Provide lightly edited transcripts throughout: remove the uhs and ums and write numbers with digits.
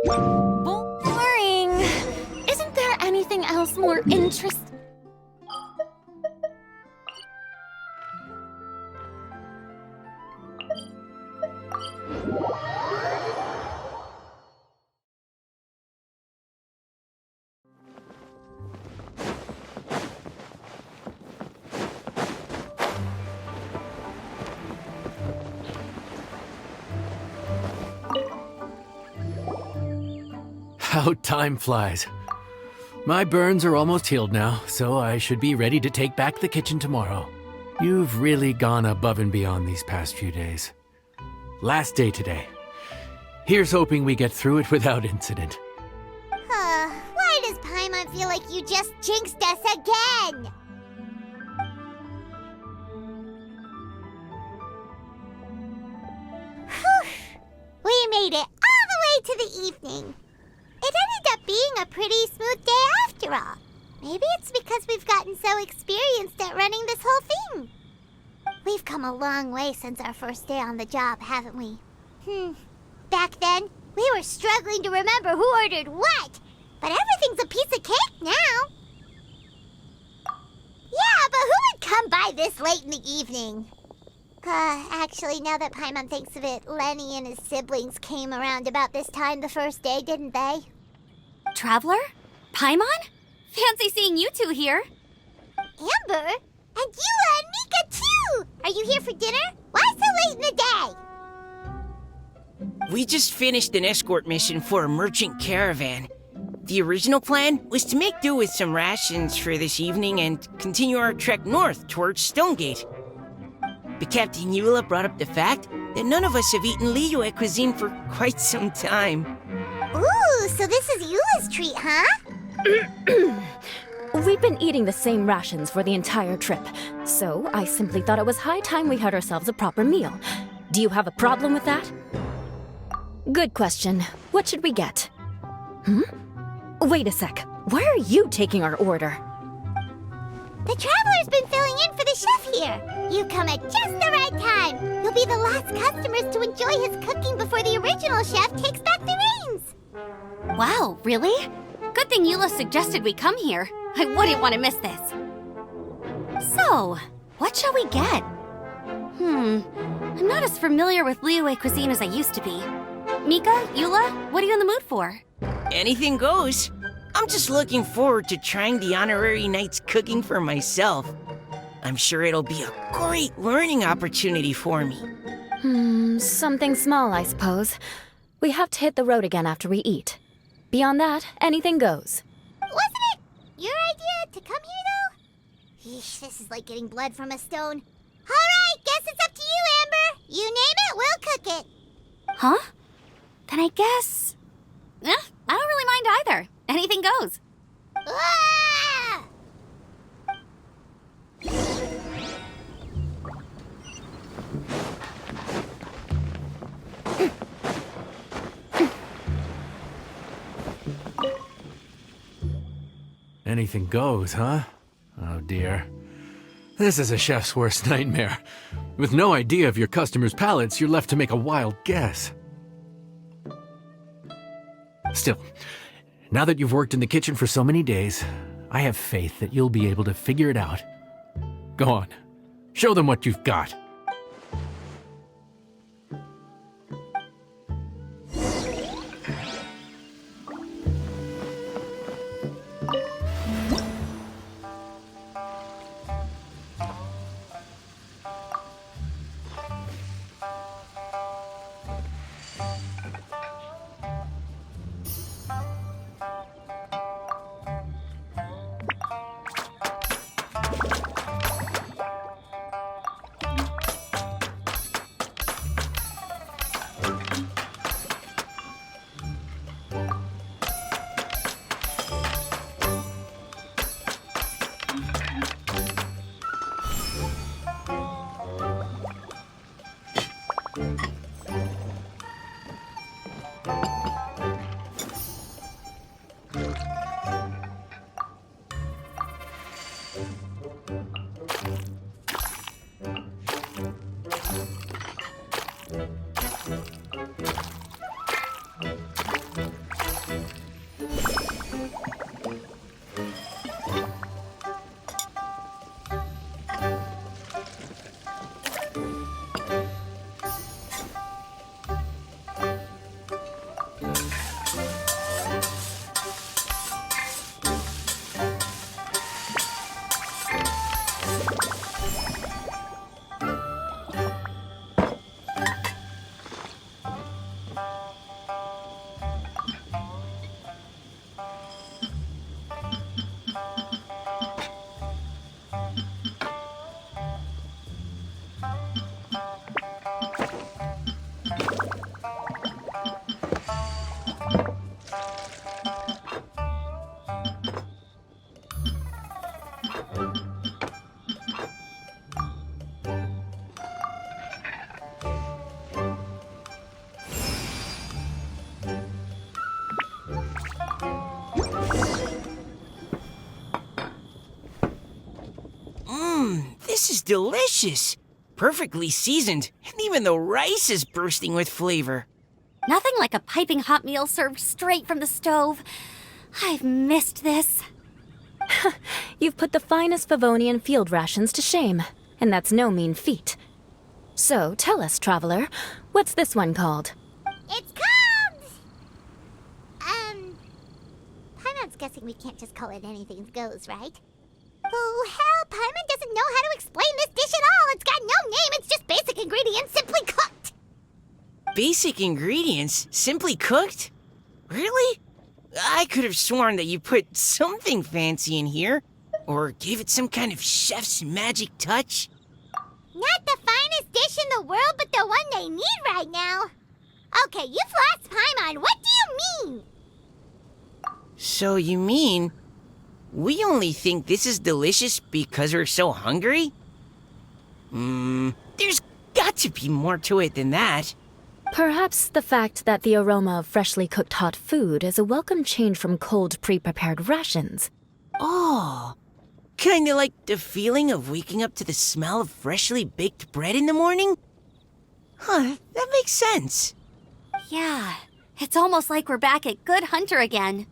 Boring! Isn't there anything else more interesting? How time flies. My burns are almost healed now, so I should be ready to take back the kitchen tomorrow. You've really gone above and beyond these past few days. Last day today. Here's hoping we get through it without incident. Why does Paimon feel like you just jinxed us again? Whew. We made it all the way to the evening. It ended up being a pretty smooth day after all. Maybe it's because we've gotten so experienced at running this whole thing. We've come a long way since our first day on the job, haven't we? Back then, we were struggling to remember who ordered what, but everything's a piece of cake now. Yeah, but who would come by this late in the evening? Actually, now that Paimon thinks of it, Lenny and his siblings came around about this time the first day, didn't they? Traveler? Paimon? Fancy seeing you two here. Amber? And Eula and Mika, too! Are you here for dinner? Why so late in the day? We just finished an escort mission for a merchant caravan. The original plan was to make do with some rations for this evening and continue our trek north towards Stonegate. But Captain Eula brought up the fact that none of us have eaten Liyue cuisine for quite some time. Ooh, so this is Eula's treat, huh? We've been eating the same rations for the entire trip, so I simply thought it was high time we had ourselves a proper meal. Do you have a problem with that? Good question. What should we get? Wait a sec. Why are you taking our order? The Traveler's been filling in for the chef here. You come at just the right time. You'll be the last customers to enjoy his cooking before the original chef takes back the reins. Wow, really? Good thing Eula suggested we come here. I wouldn't want to miss this. So, what shall we get? I'm not as familiar with Liyue cuisine as I used to be. Mika, Eula, what are you in the mood for? Anything goes. I'm just looking forward to trying the honorary knight's cooking for myself. I'm sure it'll be a great learning opportunity for me. Something small, I suppose. We have to hit the road again after we eat. Beyond that, anything goes. Wasn't it your idea to come here, though? Yeesh, this is like getting blood from a stone. All right, guess it's up to you, Amber. You name it, we'll cook it. Huh? Then I guess... I don't really mind either. Anything goes. Ah! Anything goes, huh? Oh dear. This is a chef's worst nightmare. With no idea of your customers' palates, you're left to make a wild guess. Still, now that you've worked in the kitchen for so many days, I have faith that you'll be able to figure it out. Go on, show them what you've got. This is delicious. Perfectly seasoned, and even the rice is bursting with flavor. Nothing like a piping hot meal served straight from the stove. I've missed this. You've put the finest Favonian field rations to shame, and that's no mean feat. So, tell us, traveler, what's this one called? It's called... Paimon's guessing we can't just call it anything goes, right? Oh, hell, Paimon doesn't know how to explain this dish at all. It's got no name, it's just basic ingredients simply cooked. Basic ingredients, simply cooked? Really? I could have sworn that you put something fancy in here, or gave it some kind of chef's magic touch. Not the finest dish in the world, but the one they need right now. Okay, you've lost Paimon. What do you mean? So you mean we only think this is delicious because we're so hungry? There's got to be more to it than that. Perhaps the fact that the aroma of freshly cooked hot food is a welcome change from cold, pre-prepared rations. Oh, kinda like the feeling of waking up to the smell of freshly baked bread in the morning? Huh, that makes sense. Yeah, it's almost like we're back at Good Hunter again.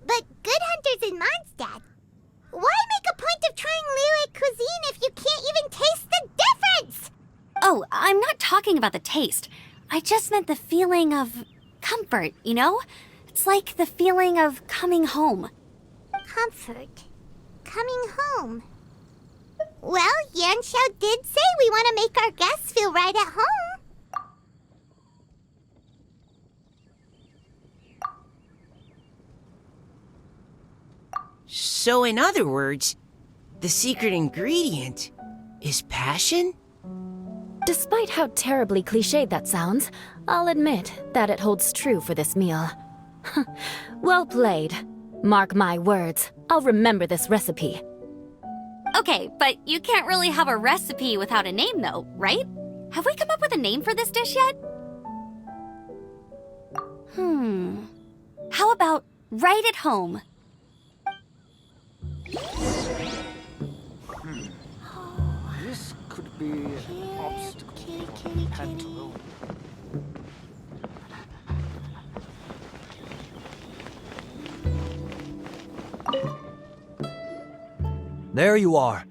But Good Hunter's in Mondstadt. Why make a point of trying Liyue cuisine if you can't even taste the difference? Oh, I'm not talking about the taste. I just meant the feeling of comfort, you know? It's like the feeling of coming home. Comfort. Coming home. Well, Yanxiao did say we want to make our guests feel right at home. So in other words, the secret ingredient is passion? Despite how terribly cliched that sounds, I'll admit that it holds true for this meal. Well played. Mark my words, I'll remember this recipe. Okay, but you can't really have a recipe without a name though, right? Have we come up with a name for this dish yet? How about right at home? This could be an obstacle for the pantaloon. There you are.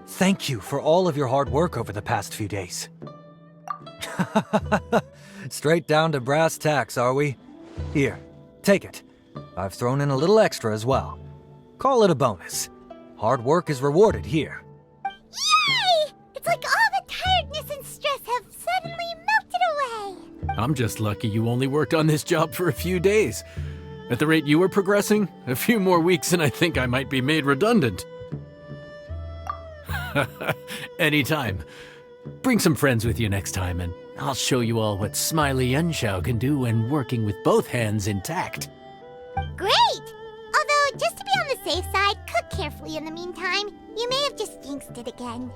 Thank you for all of your hard work over the past few days. Straight down to brass tacks, are we? Here, take it. I've thrown in a little extra as well. Call it a bonus. Hard work is rewarded here. Yay! It's like all the tiredness and stress have suddenly melted away. I'm just lucky you only worked on this job for a few days. At the rate you were progressing, a few more weeks and I think I might be made redundant. Anytime. Bring some friends with you next time and I'll show you all what Smiley Yenshao can do when working with both hands intact. Great! Although, just to be on the safe side, cook carefully in the meantime. You may have just jinxed it again.